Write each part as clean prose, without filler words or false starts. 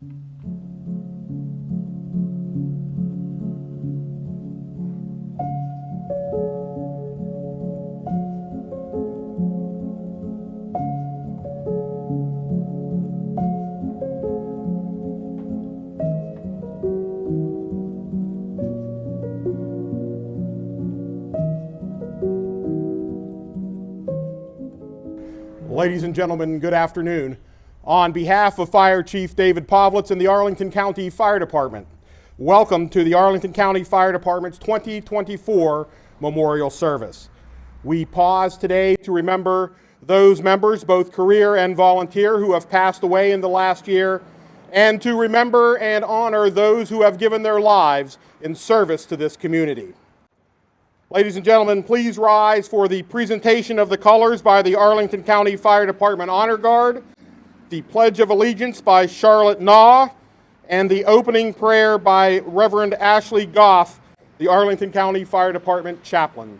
Ladies and gentlemen, good afternoon. On behalf of Fire Chief David Pavlitz and the Arlington County Fire Department, welcome to the Arlington County Fire Department's 2024 Memorial Service. We pause today to remember those members, both career and volunteer, who have passed away in the last year, and to remember and honor those who have given their lives in service to this community. Ladies and gentlemen, please rise for the presentation of the colors by the Arlington County Fire Department Honor Guard, the Pledge of Allegiance by Charlotte Naw, and the opening prayer by Reverend Ashley Goff, the Arlington County Fire Department Chaplain.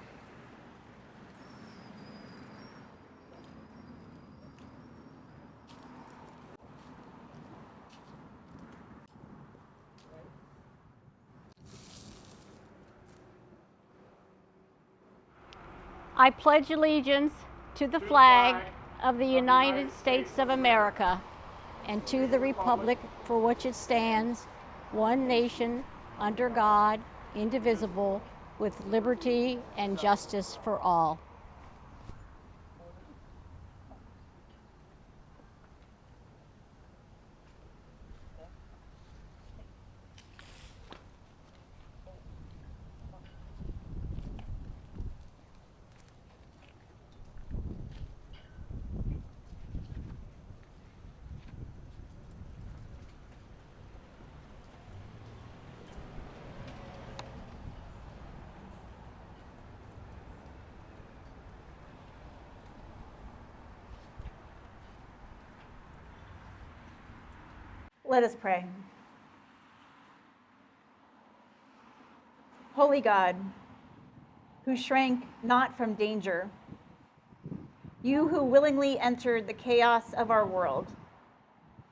I pledge allegiance to the flag of the United States of America and to the republic for which it stands, one nation, under God, indivisible, with liberty and justice for all. Let us pray. Holy God, who shrank not from danger, you who willingly entered the chaos of our world,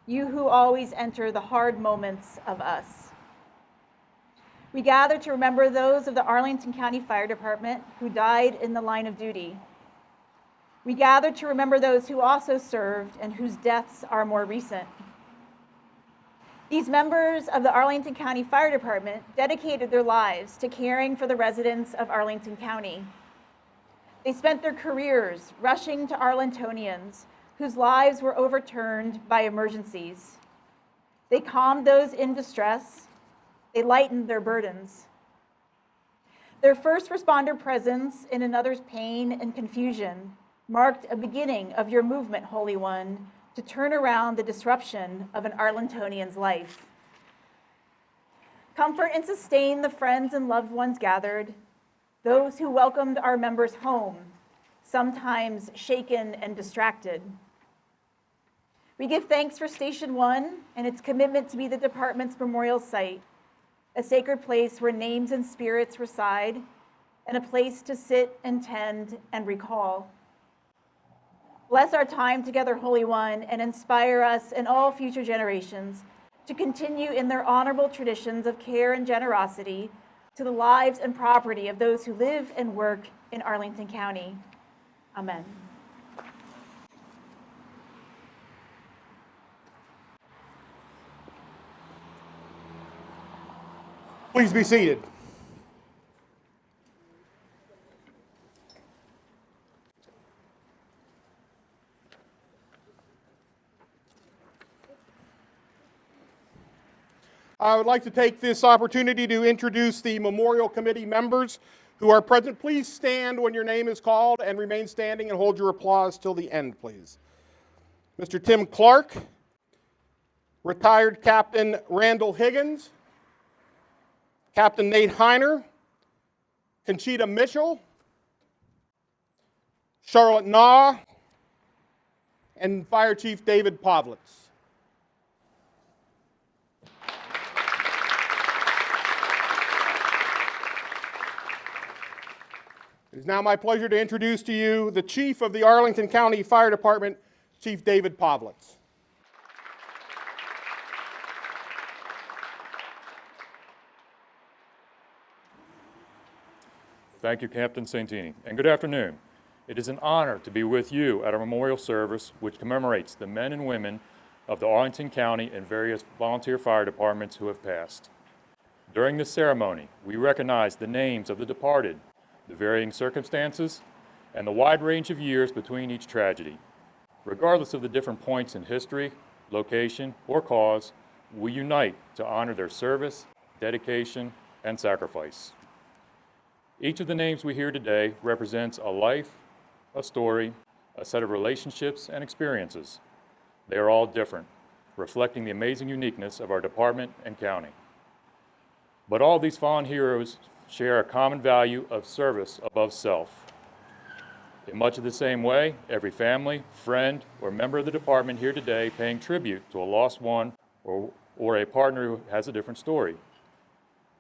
you who always enter the hard moments of us. We gather to remember those of the Arlington County Fire Department who died in the line of duty. We gather to remember those who also served and whose deaths are more recent. These members of the Arlington County Fire Department dedicated their lives to caring for the residents of Arlington County. They spent their careers rushing to Arlingtonians whose lives were overturned by emergencies. They calmed those in distress. They lightened their burdens. Their first responder presence in another's pain and confusion marked a beginning of your movement, Holy One, to turn around the disruption of an Arlingtonian's life. Comfort and sustain the friends and loved ones gathered, those who welcomed our members home, sometimes shaken and distracted. We give thanks for Station 1 and its commitment to be the department's memorial site, a sacred place where names and spirits reside, and a place to sit and tend and recall. Bless our time together, Holy One, and inspire us and all future generations to continue in their honorable traditions of care and generosity to the lives and property of those who live and work in Arlington County. Amen. Please be seated. I would like to take this opportunity to introduce the Memorial Committee members who are present. Please stand when your name is called and remain standing and hold your applause till the end, please. Mr. Tim Clark, retired Captain Randall Higgins, Captain Nate Heiner, Conchita Mitchell, Charlotte Naw, and Fire Chief David Pavlitz. It is now my pleasure to introduce to you the Chief of the Arlington County Fire Department, Chief David Pavlitz. Thank you, Captain Santini, and good afternoon. It is an honor to be with you at our memorial service, which commemorates the men and women of the Arlington County and various volunteer fire departments who have passed. During this ceremony, we recognize the names of the departed, the varying circumstances, and the wide range of years between each tragedy. Regardless of the different points in history, location, or cause, we unite to honor their service, dedication, and sacrifice. Each of the names we hear today represents a life, a story, a set of relationships and experiences. They are all different, reflecting the amazing uniqueness of our department and county. But all these fallen heroes share a common value of service above self. In much of the same way, every family, friend, or member of the department here today paying tribute to a lost one or a partner who has a different story.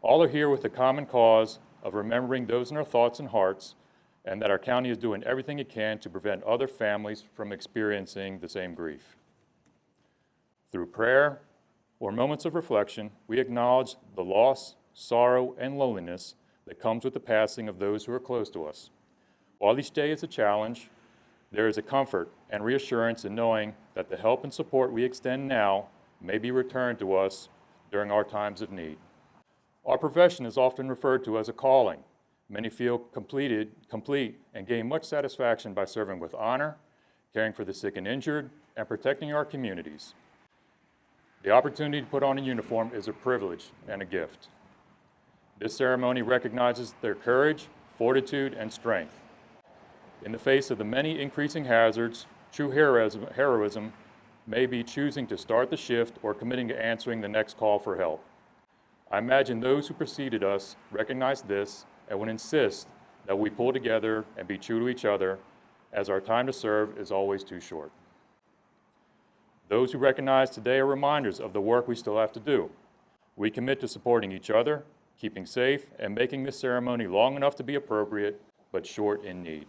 All are here with the common cause of remembering those in our thoughts and hearts, and that our county is doing everything it can to prevent other families from experiencing the same grief. Through prayer or moments of reflection, we acknowledge the loss, sorrow, and loneliness that comes with the passing of those who are close to us. While each day is a challenge, there is a comfort and reassurance in knowing that the help and support we extend now may be returned to us during our times of need. Our profession is often referred to as a calling. Many feel complete, and gain much satisfaction by serving with honor, caring for the sick and injured, and protecting our communities. The opportunity to put on a uniform is a privilege and a gift. This ceremony recognizes their courage, fortitude, and strength. In the face of the many increasing hazards, true heroism may be choosing to start the shift or committing to answering the next call for help. I imagine those who preceded us recognize this and would insist that we pull together and be true to each other, as our time to serve is always too short. Those who recognize today are reminders of the work we still have to do. We commit to supporting each other, keeping safe, and making this ceremony long enough to be appropriate, but short in need.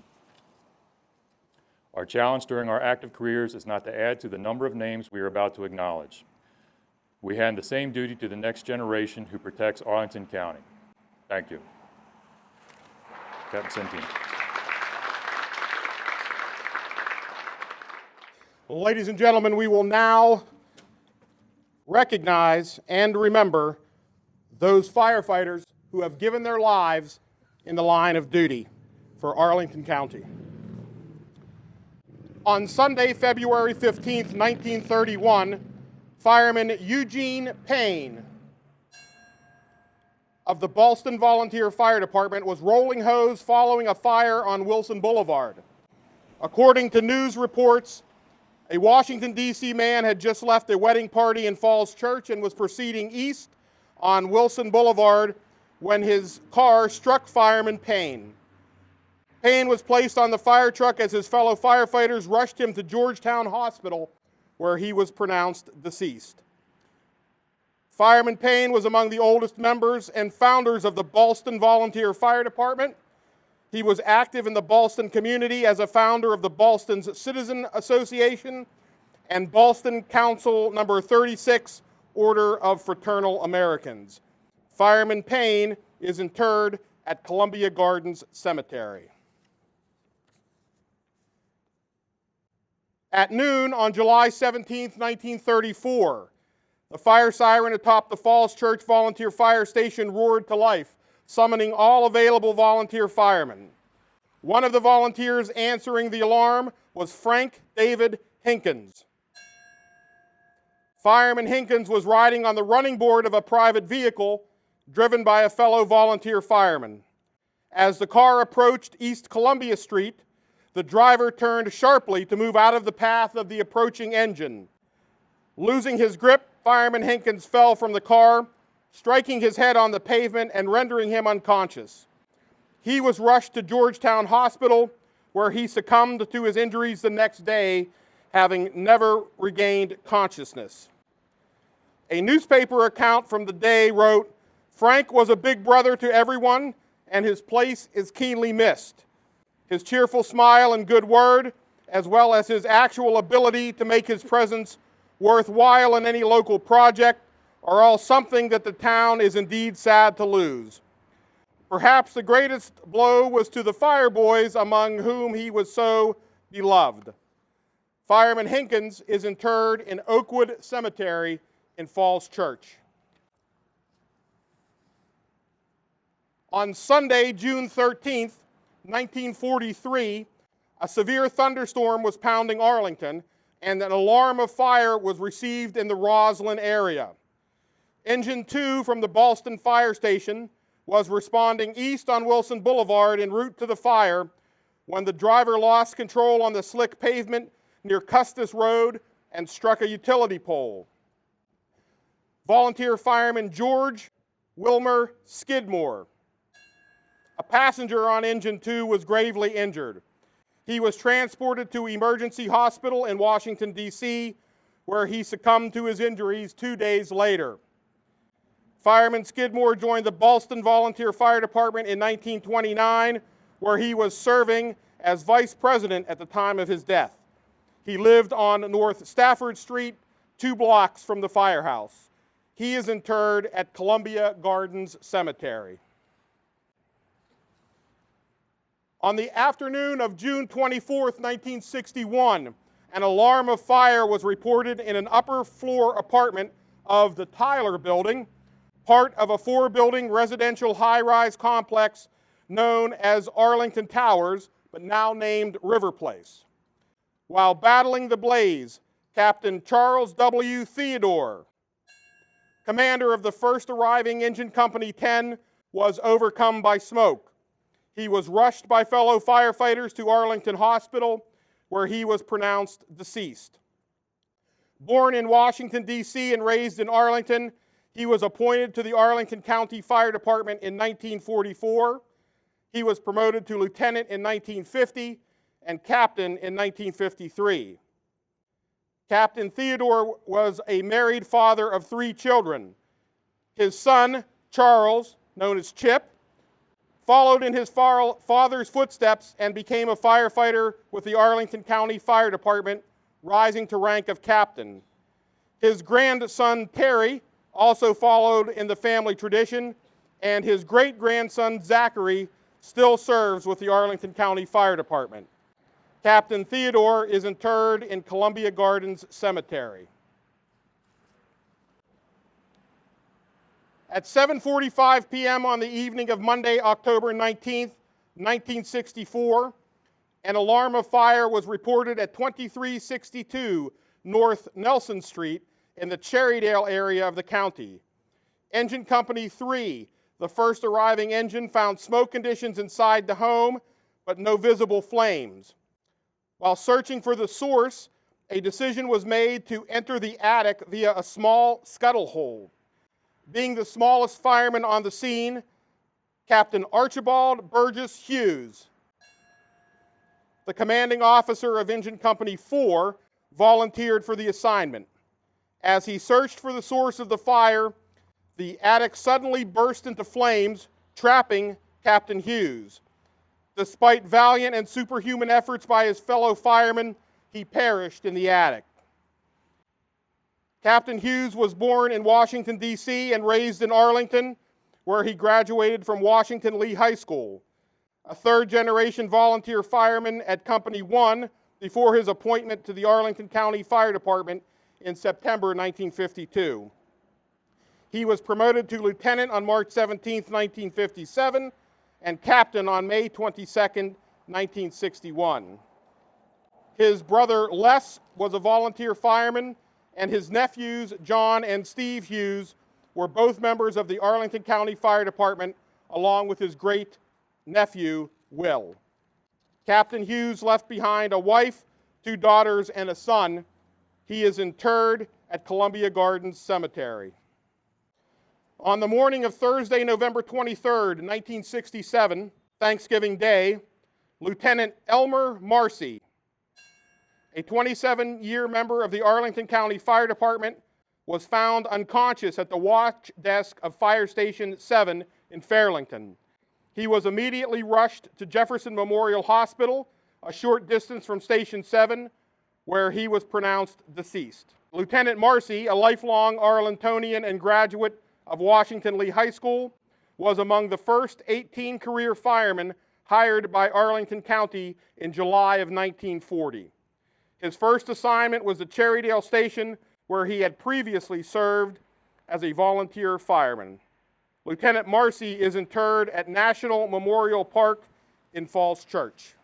Our challenge during our active careers is not to add to the number of names we are about to acknowledge. We hand the same duty to the next generation who protects Arlington County. Thank you. Captain Santini. Ladies and gentlemen, we will now recognize and remember those firefighters who have given their lives in the line of duty for Arlington County. On Sunday, February 15th, 1931, Fireman Eugene Payne of the Ballston Volunteer Fire Department was rolling hose following a fire on Wilson Boulevard. According to news reports, a Washington, D.C. man had just left a wedding party in Falls Church and was proceeding east on Wilson Boulevard when his car struck Fireman Payne. Payne was placed on the fire truck as his fellow firefighters rushed him to Georgetown Hospital, where he was pronounced deceased. Fireman Payne was among the oldest members and founders of the Ballston Volunteer Fire Department. He was active in the Ballston community as a founder of the Ballston's Citizen Association and Ballston Council number 36, Order of Fraternal Americans. Fireman Payne is interred at Columbia Gardens Cemetery. At noon on July 17, 1934, the fire siren atop the Falls Church Volunteer Fire Station roared to life, summoning all available volunteer firemen. One of the volunteers answering the alarm was Frank David Hinkins. Fireman Hinkins was riding on the running board of a private vehicle driven by a fellow volunteer fireman. As the car approached East Columbia Street, the driver turned sharply to move out of the path of the approaching engine. Losing his grip, Fireman Hinkins fell from the car, striking his head on the pavement and rendering him unconscious. He was rushed to Georgetown Hospital, where he succumbed to his injuries the next day, having never regained consciousness. A newspaper account from the day wrote, "Frank was a big brother to everyone, and his place is keenly missed. His cheerful smile and good word, as well as his actual ability to make his presence worthwhile in any local project, are all something that the town is indeed sad to lose. Perhaps the greatest blow was to the fire boys among whom he was so beloved. Fireman Hinkins is interred in Oakwood Cemetery in Falls Church. On Sunday, June 13th, 1943, a severe thunderstorm was pounding Arlington, and an alarm of fire was received in the Roslyn area. Engine 2 from the Ballston Fire Station was responding east on Wilson Boulevard en route to the fire when the driver lost control on the slick pavement near Custis Road and struck a utility pole. Volunteer fireman George Wilmer Skidmore, a passenger on Engine 2, was gravely injured. He was transported to emergency hospital in Washington, D.C., where he succumbed to his injuries 2 days later. Fireman Skidmore joined the Ballston Volunteer Fire Department in 1929, where he was serving as vice president at the time of his death. He lived on North Stafford Street, 2 blocks from the firehouse. He is interred at Columbia Gardens Cemetery. On the afternoon of June 24, 1961, an alarm of fire was reported in an upper floor apartment of the Tyler Building, part of a 4-building residential high-rise complex known as Arlington Towers, but now named River Place. While battling the blaze, Captain Charles W. Theodore, commander of the first arriving Engine Company 10, was overcome by smoke. He was rushed by fellow firefighters to Arlington Hospital, where he was pronounced deceased. Born in Washington, D.C. and raised in Arlington, he was appointed to the Arlington County Fire Department in 1944. He was promoted to lieutenant in 1950 and captain in 1953. Captain Theodore was a married father of 3 children. His son, Charles, known as Chip, followed in his father's footsteps and became a firefighter with the Arlington County Fire Department, rising to rank of captain. His grandson, Terry, also followed in the family tradition, and his great-grandson, Zachary, still serves with the Arlington County Fire Department. Captain Theodore is interred in Columbia Gardens Cemetery. At 7:45 p.m. on the evening of Monday, October 19, 1964, an alarm of fire was reported at 2362 North Nelson Street in the Cherrydale area of the county. Engine Company 3, the first arriving engine, found smoke conditions inside the home, but no visible flames. While searching for the source, a decision was made to enter the attic via a small scuttle hole. Being the smallest fireman on the scene, Captain Archibald Burgess Hughes, the commanding officer of Engine Company 4, volunteered for the assignment. As he searched for the source of the fire, the attic suddenly burst into flames, trapping Captain Hughes. Despite valiant and superhuman efforts by his fellow firemen, he perished in the attic. Captain Hughes was born in Washington, D.C. and raised in Arlington, where he graduated from Washington Lee High School. A 3rd-generation volunteer fireman at Company 1 before his appointment to the Arlington County Fire Department in September 1952. He was promoted to lieutenant on March 17, 1957, and captain on May 22, 1961. His brother Les was a volunteer fireman, and his nephews John and Steve Hughes were both members of the Arlington County Fire Department, along with his great-nephew Will. Captain Hughes left behind a wife, 2 daughters, and a son. He is interred at Columbia Gardens Cemetery. On the morning of Thursday, November 23, 1967, Thanksgiving Day, Lieutenant Elmer Marcy, a 27-year member of the Arlington County Fire Department, was found unconscious at the watch desk of Fire Station 7 in Fairlington. He was immediately rushed to Jefferson Memorial Hospital, a short distance from Station 7, where he was pronounced deceased. Lieutenant Marcy, a lifelong Arlingtonian and graduate of Washington Lee High School, was among the first 18 career firemen hired by Arlington County in July of 1940. His first assignment was the Cherrydale Station, where he had previously served as a volunteer fireman. Lieutenant Marcy is interred at National Memorial Park in Falls Church.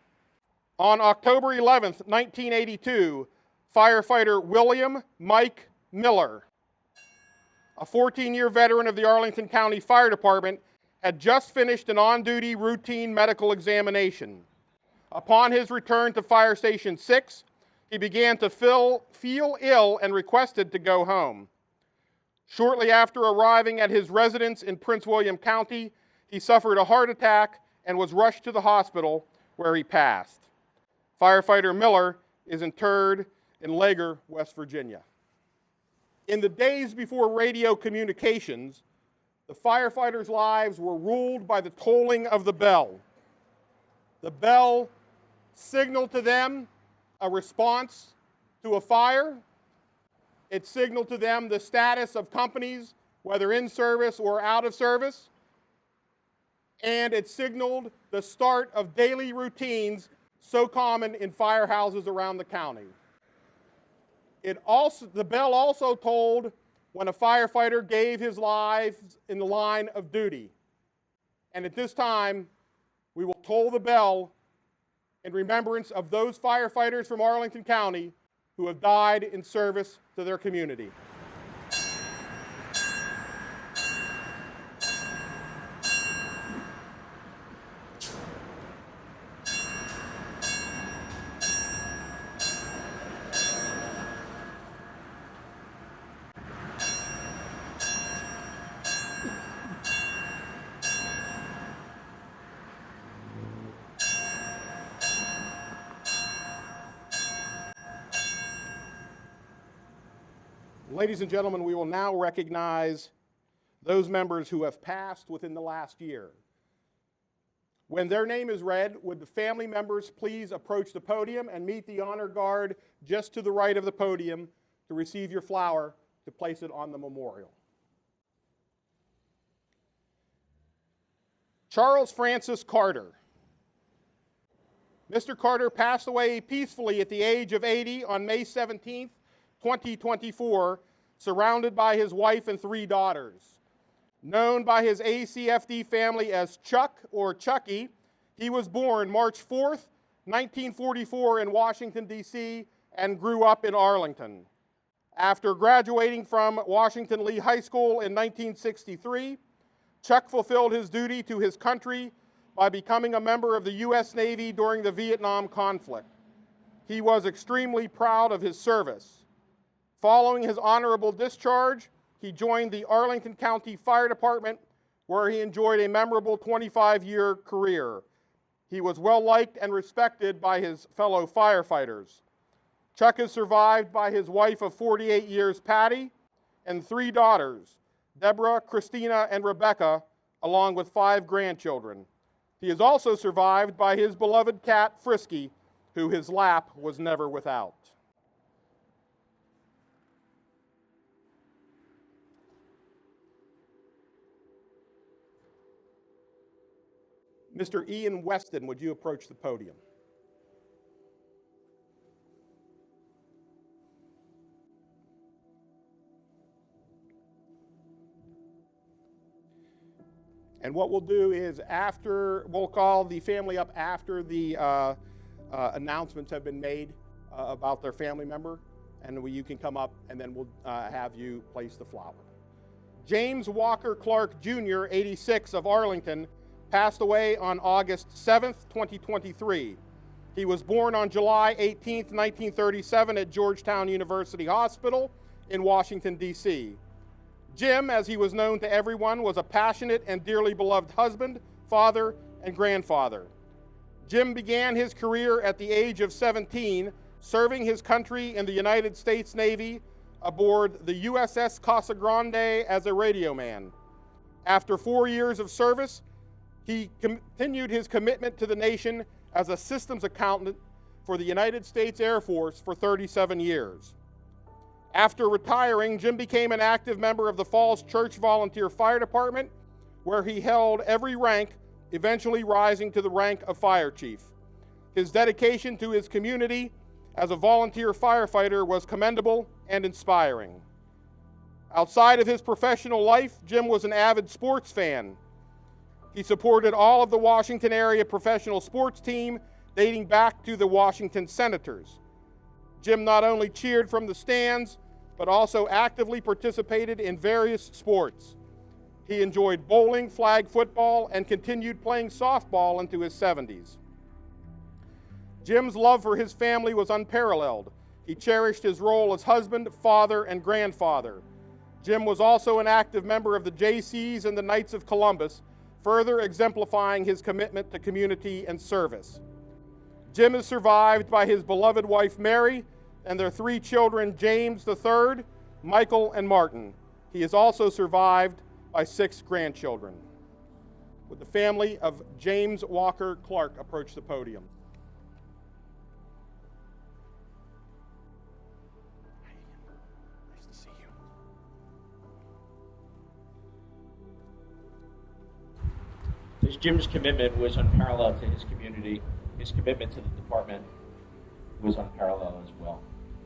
On October 11, 1982, firefighter William Mike Miller, a 14-year veteran of the Arlington County Fire Department, had just finished an on-duty routine medical examination. Upon his return to Fire Station 6, he began to feel ill and requested to go home. Shortly after arriving at his residence in Prince William County, he suffered a heart attack and was rushed to the hospital, where he passed. Firefighter Miller is interred in Lager, West Virginia. In the days before radio communications, the firefighters' lives were ruled by the tolling of the bell. The bell signaled to them a response to a fire. It signaled to them the status of companies, whether in service or out of service. And it signaled the start of daily routines so common in firehouses around the county. The bell also told when a firefighter gave his life in the line of duty. And at this time, we will toll the bell in remembrance of those firefighters from Arlington County who have died in service to their community. Ladies and gentlemen, we will now recognize those members who have passed within the last year. When their name is read, would the family members please approach the podium and meet the honor guard just to the right of the podium to receive your flower to place it on the memorial. Charles Francis Carter. Mr. Carter passed away peacefully at the age of 80 on May 17th, 2024, surrounded by his wife and 3 daughters. Known by his ACFD family as Chuck or Chucky, he was born March 4th, 1944 in Washington, D.C., and grew up in Arlington. After graduating from Washington Lee High School in 1963, Chuck fulfilled his duty to his country by becoming a member of the U.S. Navy during the Vietnam conflict. He was extremely proud of his service. Following his honorable discharge, he joined the Arlington County Fire Department, where he enjoyed a memorable 25-year career. He was well-liked and respected by his fellow firefighters. Chuck is survived by his wife of 48 years, Patty, and 3 daughters, Deborah, Christina, and Rebecca, along with 5 grandchildren. He is also survived by his beloved cat, Frisky, who his lap was never without. Mr. Ian Weston, would you approach the podium? And what we'll do is we'll call the family up after the announcements have been made about their family member, and you can come up and then we'll have you place the flower. James Walker Clark Jr., 86, of Arlington, passed away on August 7th, 2023. He was born on July 18th, 1937 at Georgetown University Hospital in Washington, D.C. Jim, as he was known to everyone, was a passionate and dearly beloved husband, father, and grandfather. Jim began his career at the age of 17, serving his country in the United States Navy aboard the USS Casa Grande as a radio man. After 4 years of service, he continued his commitment to the nation as a systems accountant for the United States Air Force for 37 years. After retiring, Jim became an active member of the Falls Church Volunteer Fire Department, where he held every rank, eventually rising to the rank of fire chief. His dedication to his community as a volunteer firefighter was commendable and inspiring. Outside of his professional life, Jim was an avid sports fan. He supported all of the Washington area professional sports team dating back to the Washington Senators. Jim not only cheered from the stands, but also actively participated in various sports. He enjoyed bowling, flag football, and continued playing softball into his 70s. Jim's love for his family was unparalleled. He cherished his role as husband, father, and grandfather. Jim was also an active member of the Jaycees and the Knights of Columbus, further exemplifying his commitment to community and service. Jim is survived by his beloved wife Mary and their 3 children, James III, Michael, and Martin. He is also survived by 6 grandchildren. Would the family of James Walker Clark approach the podium? Nice to see you. Jim's commitment was unparalleled to his community. His commitment to the department was unparalleled as well.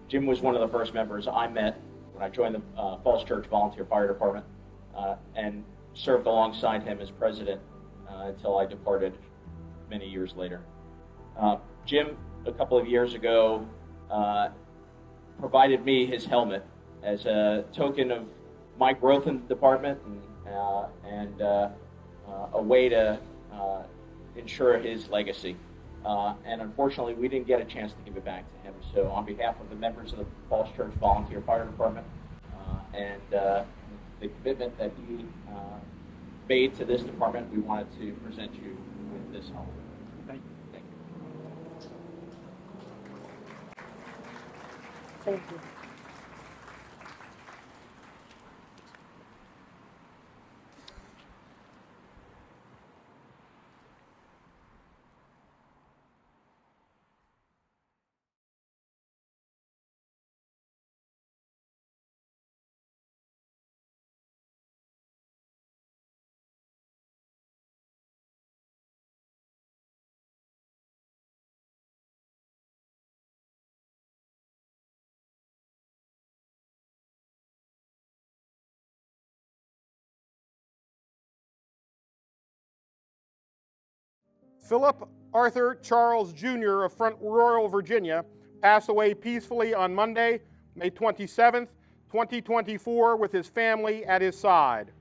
Jim was one of the first members I met when I joined the Falls Church Volunteer Fire Department and served alongside him as president until I departed many years later. Jim, a couple of years ago, provided me his helmet as a token of my growth in the department and a way to ensure his legacy. And unfortunately, we didn't get a chance to give it back to him. So on behalf of the members of the Falls Church Volunteer Fire Department and the commitment that he made to this department, we wanted to present you with this helmet. Thank you. Thank you. Philip Arthur Charles Jr. of Front Royal, Virginia, passed away peacefully on Monday, May 27th, 2024, with his family at his side.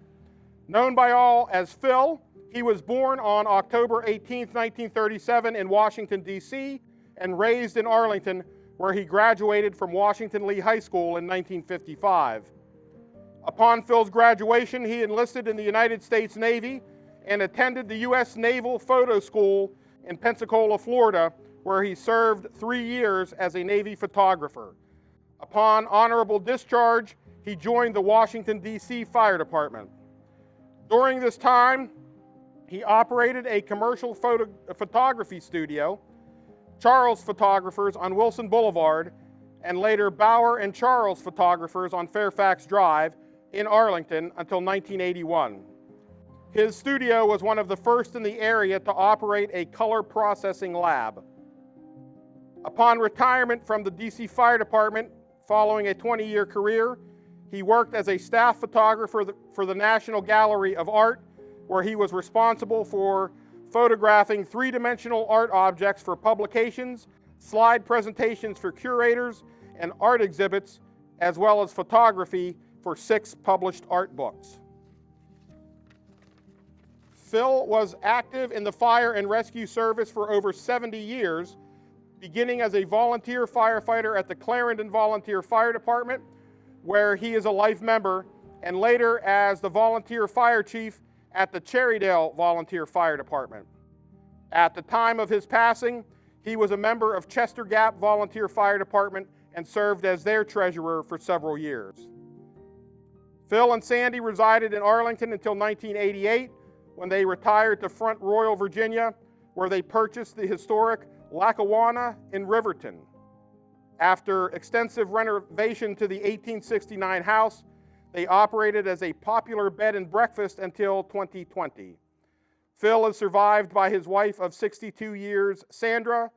Known by all as Phil, he was born on October 18, 1937 in Washington, D.C., and raised in Arlington, where he graduated from Washington Lee High School in 1955. Upon Phil's graduation, he enlisted in the United States Navy and attended the U.S. Naval Photo School in Pensacola, Florida, where he served 3 years as a Navy photographer. Upon honorable discharge, he joined the Washington, D.C. Fire Department. During this time, he operated a commercial photography studio, Charles Photographers on Wilson Boulevard, and later Bauer and Charles Photographers on Fairfax Drive in Arlington until 1981. His studio was one of the first in the area to operate a color processing lab. Upon retirement from the DC Fire Department, following a 20-year career, he worked as a staff photographer for the National Gallery of Art, where he was responsible for photographing three-dimensional art objects for publications, slide presentations for curators, and art exhibits, as well as photography for 6 published art books. Phil was active in the fire and rescue service for over 70 years, beginning as a volunteer firefighter at the Clarendon Volunteer Fire Department, where he is a life member, and later as the volunteer fire chief at the Cherrydale Volunteer Fire Department. At the time of his passing, he was a member of Chester Gap Volunteer Fire Department and served as their treasurer for several years. Phil and Sandy resided in Arlington until 1988, when they retired to Front Royal, Virginia, where they purchased the historic Lackawanna in Riverton. After extensive renovation to the 1869 house, They operated as a popular bed and breakfast until 2020. Phil is survived by his wife of 62 years, Sandra,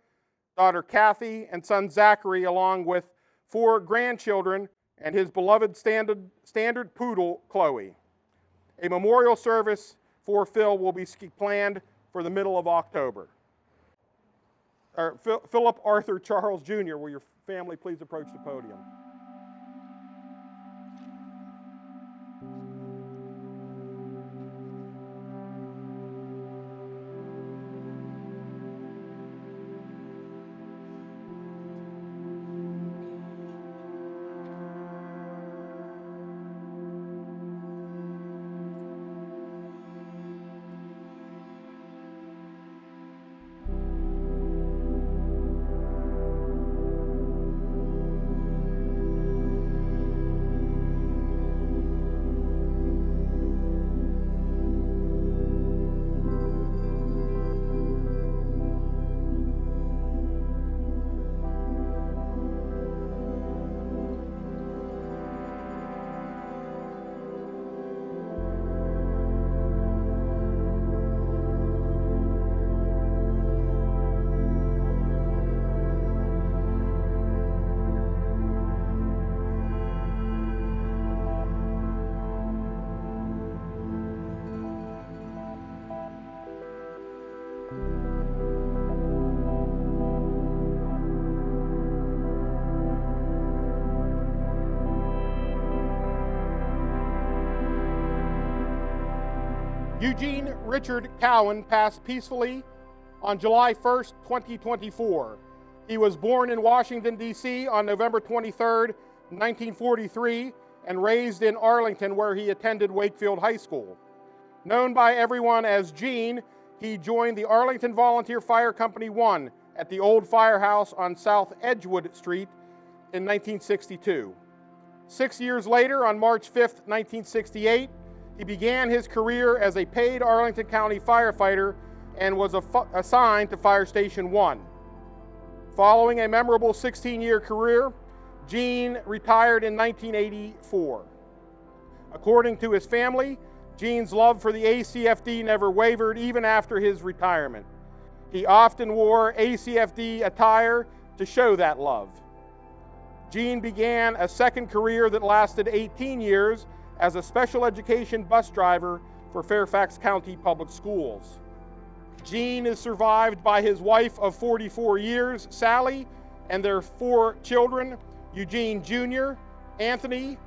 daughter Kathy, and son Zachary, along with 4 grandchildren and his beloved standard poodle, Chloe. A memorial service for Phil will be planned for the middle of October. Philip Arthur Charles Jr., will your family please approach the podium? Eugene Richard Cowan passed peacefully on July 1st, 2024. He was born in Washington, D.C. on November 23rd, 1943, and raised in Arlington, where he attended Wakefield High School. Known by everyone as Gene, he joined the Arlington Volunteer Fire Company 1 at the old firehouse on South Edgewood Street in 1962. 6 years later, on March 5th, 1968, he began his career as a paid Arlington County firefighter and was assigned to Fire Station 1. Following a memorable 16-year career, Gene retired in 1984. According to his family, Gene's love for the ACFD never wavered even after his retirement. He often wore ACFD attire to show that love. Gene began a second career that lasted 18 years as a special education bus driver for Fairfax County Public Schools. Gene is survived by his wife of 44 years, Sally, and their 4 children, Eugene Jr., Anthony,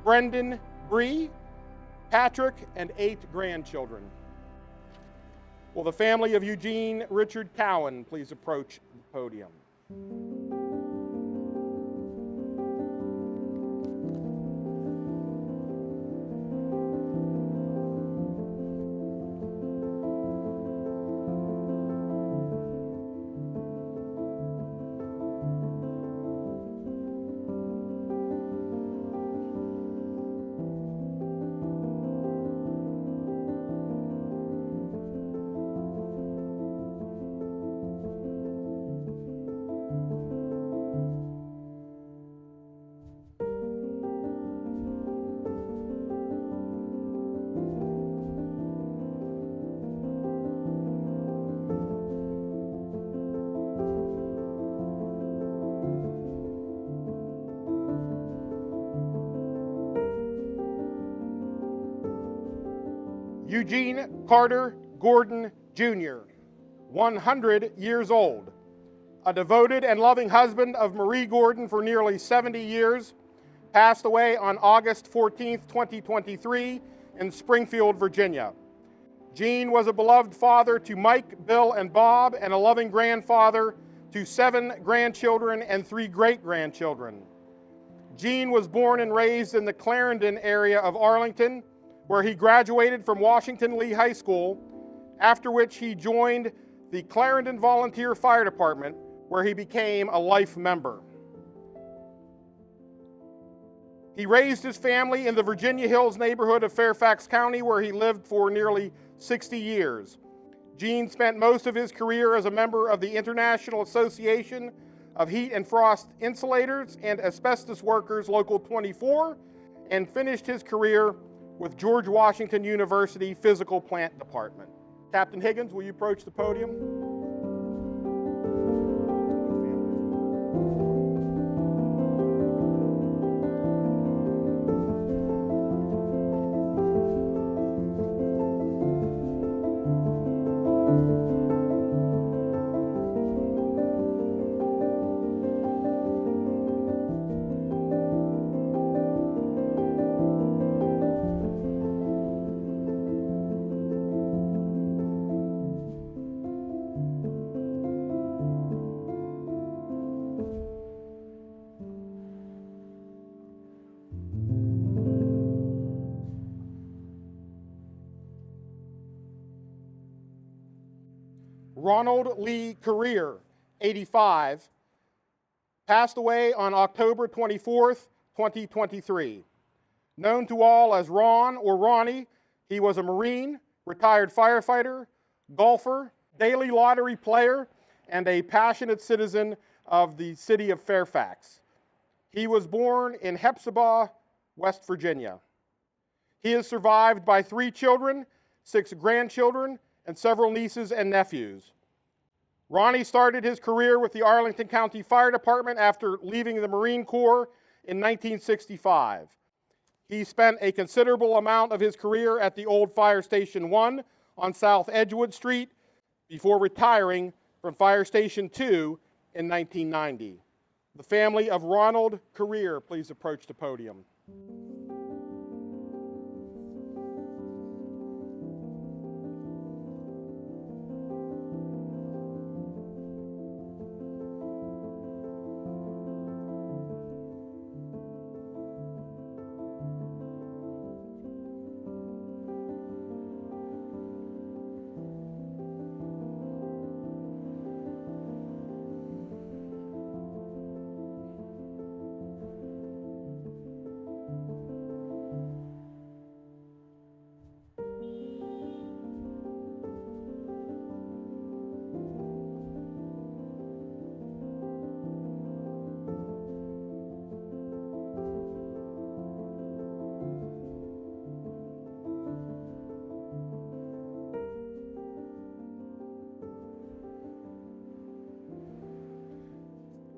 Brendan, Bree, Patrick, and 8 grandchildren. Will the family of Eugene Richard Cowan please approach the podium? Eugene Carter Gordon Jr., 100 years old, a devoted and loving husband of Marie Gordon for nearly 70 years, passed away on August 14, 2023 in Springfield, Virginia. Gene was a beloved father to Mike, Bill, and Bob, and a loving grandfather to 7 grandchildren and 3 great-grandchildren. Gene was born and raised in the Clarendon area of Arlington, where he graduated from Washington Lee High School, after which he joined the Clarendon Volunteer Fire Department, where he became a life member. He raised his family in the Virginia Hills neighborhood of Fairfax County, where he lived for nearly 60 years. Gene spent most of his career as a member of the International Association of Heat and Frost Insulators and Asbestos Workers Local 24, and finished his career with George Washington University Physical Plant Department. Captain Higgins, will you approach the podium? Ronald Lee Career, 85, passed away on October 24th, 2023. Known to all as Ron or Ronnie, he was a Marine, retired firefighter, golfer, daily lottery player, and a passionate citizen of the city of Fairfax. He was born in Hepzibah, West Virginia. He is survived by 3 children, 6 grandchildren, and several nieces and nephews. Ronnie started his career with the Arlington County Fire Department after leaving the Marine Corps in 1965. He spent a considerable amount of his career at the old Fire Station 1 on South Edgewood Street before retiring from Fire Station 2 in 1990. The family of Ronald Career, please approach the podium.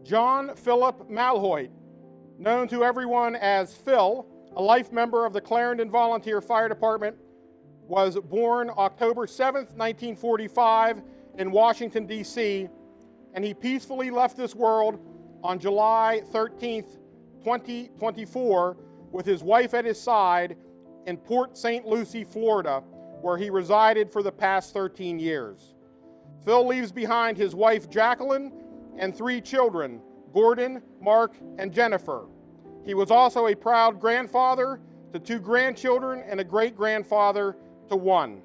John Philip Malhoit, known to everyone as Phil, a life member of the Clarendon Volunteer Fire Department, was born October 7th, 1945 in Washington, D.C., and he peacefully left this world on July 13th, 2024, with his wife at his side in Port St. Lucie, Florida, where he resided for the past 13 years. Phil leaves behind his wife Jacqueline and 3 children, Gordon, Mark, and Jennifer. He was also a proud grandfather to 2 grandchildren and a great-grandfather to 1.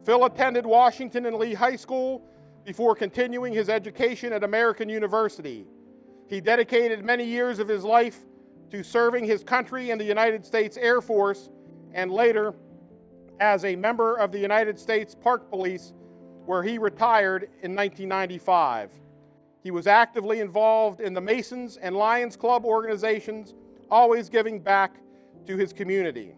Phil attended Washington and Lee High School before continuing his education at American University. He dedicated many years of his life to serving his country in the United States Air Force and later as a member of the United States Park Police, where he retired in 1995. He was actively involved in the Masons and Lions Club organizations, always giving back to his community.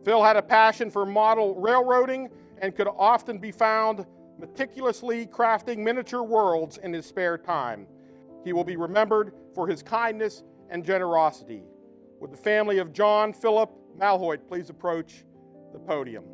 Phil had a passion for model railroading and could often be found meticulously crafting miniature worlds in his spare time. He will be remembered for his kindness and generosity. Would the family of John Philip Malhoit please approach the podium?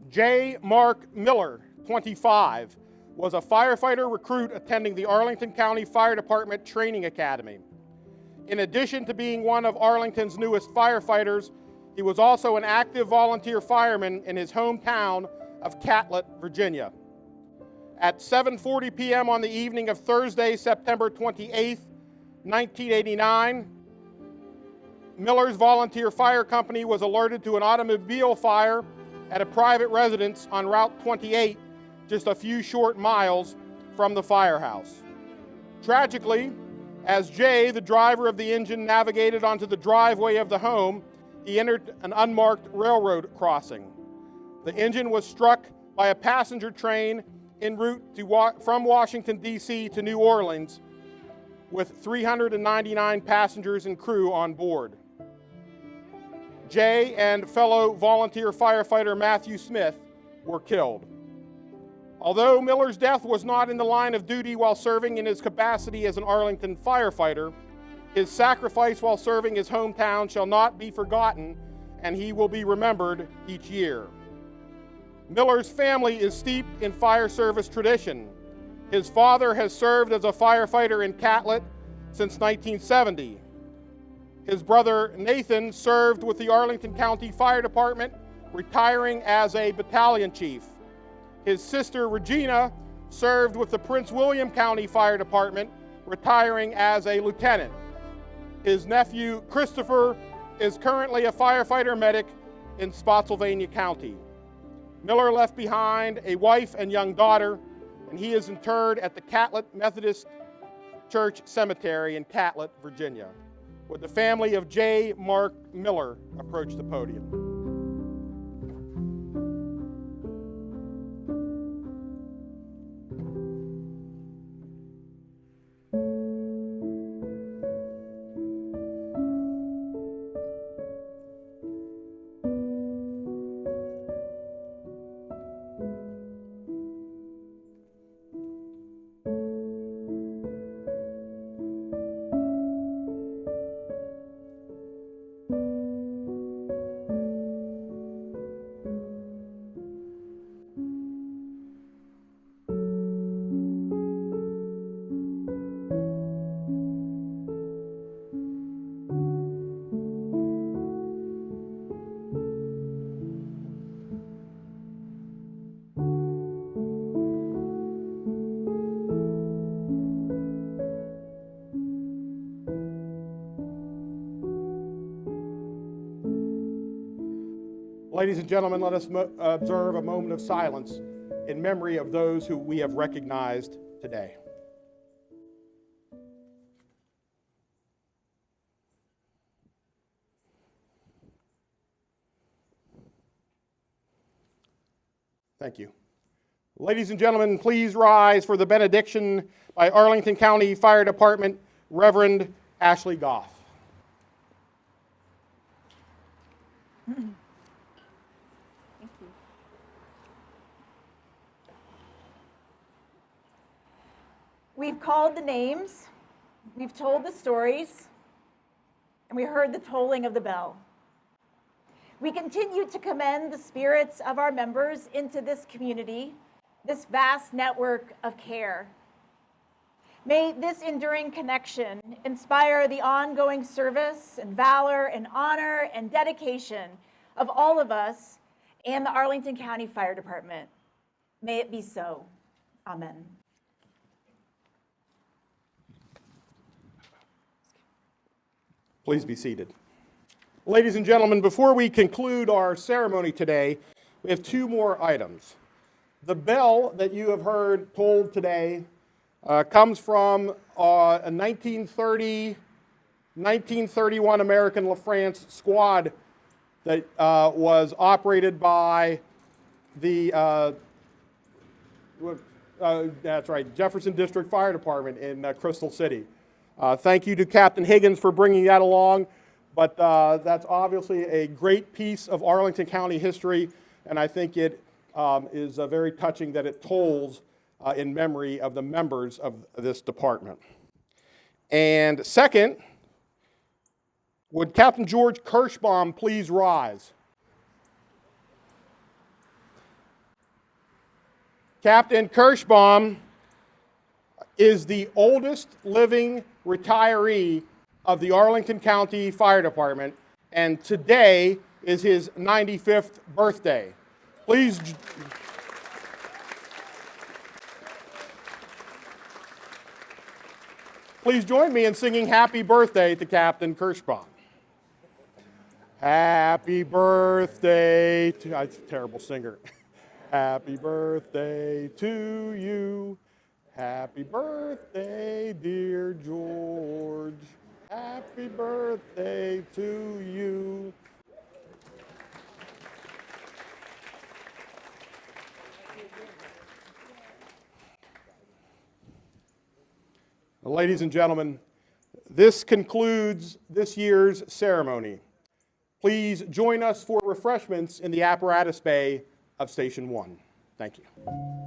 J. Mark Miller, 25, was a firefighter recruit attending the Arlington County Fire Department Training Academy. In addition to being one of Arlington's newest firefighters, he was also an active volunteer fireman in his hometown of Catlett, Virginia. At 7:40 p.m. on the evening of Thursday, September 28, 1989, Miller's Volunteer Fire Company was alerted to an automobile fire at a private residence on Route 28, just a few short miles from the firehouse. Tragically, as Jay, the driver of the engine, navigated onto the driveway of the home, he entered an unmarked railroad crossing. The engine was struck by a passenger train en route from Washington, D.C. to New Orleans, with 399 passengers and crew on board. Jay and fellow volunteer firefighter Matthew Smith were killed. Although Miller's death was not in the line of duty while serving in his capacity as an Arlington firefighter, his sacrifice while serving his hometown shall not be forgotten, and he will be remembered each year. Miller's family is steeped in fire service tradition. His father has served as a firefighter in Catlett since 1970. His brother Nathan served with the Arlington County Fire Department, retiring as a battalion chief. His sister Regina served with the Prince William County Fire Department, retiring as a lieutenant. His nephew Christopher is currently a firefighter medic in Spotsylvania County. Miller left behind a wife and young daughter, and he is interred at the Catlett Methodist Church Cemetery in Catlett, Virginia. Would the family of J. Mark Miller approach the podium? Ladies and gentlemen, let us observe a moment of silence in memory of those who we have recognized today. Thank you. Ladies and gentlemen, please rise for the benediction by Arlington County Fire Department Reverend Ashley Goff. We've called the names, we've told the stories, and we heard the tolling of the bell. We continue to commend the spirits of our members into this community, this vast network of care. May this enduring connection inspire the ongoing service and valor and honor and dedication of all of us and the Arlington County Fire Department. May it be so. Amen. Please be seated. Ladies and gentlemen, before we conclude our ceremony today, we have two more items. The bell that you have heard tolled today comes from a 1931 American LaFrance squad that was operated by the Jefferson District Fire Department in Crystal City. Thank you to Captain Higgins for bringing that along, but that's obviously a great piece of Arlington County history, and I think it is very touching that it tolls in memory of the members of this department. And second, would Captain George Kirschbaum please rise? Captain Kirschbaum is the oldest living retiree of the Arlington County Fire Department, and today is his 95th birthday. Please Please join me in singing happy birthday to Captain Kirschbaum. Happy birthday to, I'm a terrible singer. Happy birthday to you. Happy birthday, dear George. Happy birthday to you. Ladies and gentlemen, this concludes this year's ceremony. Please join us for refreshments in the apparatus bay of Station 1. Thank you.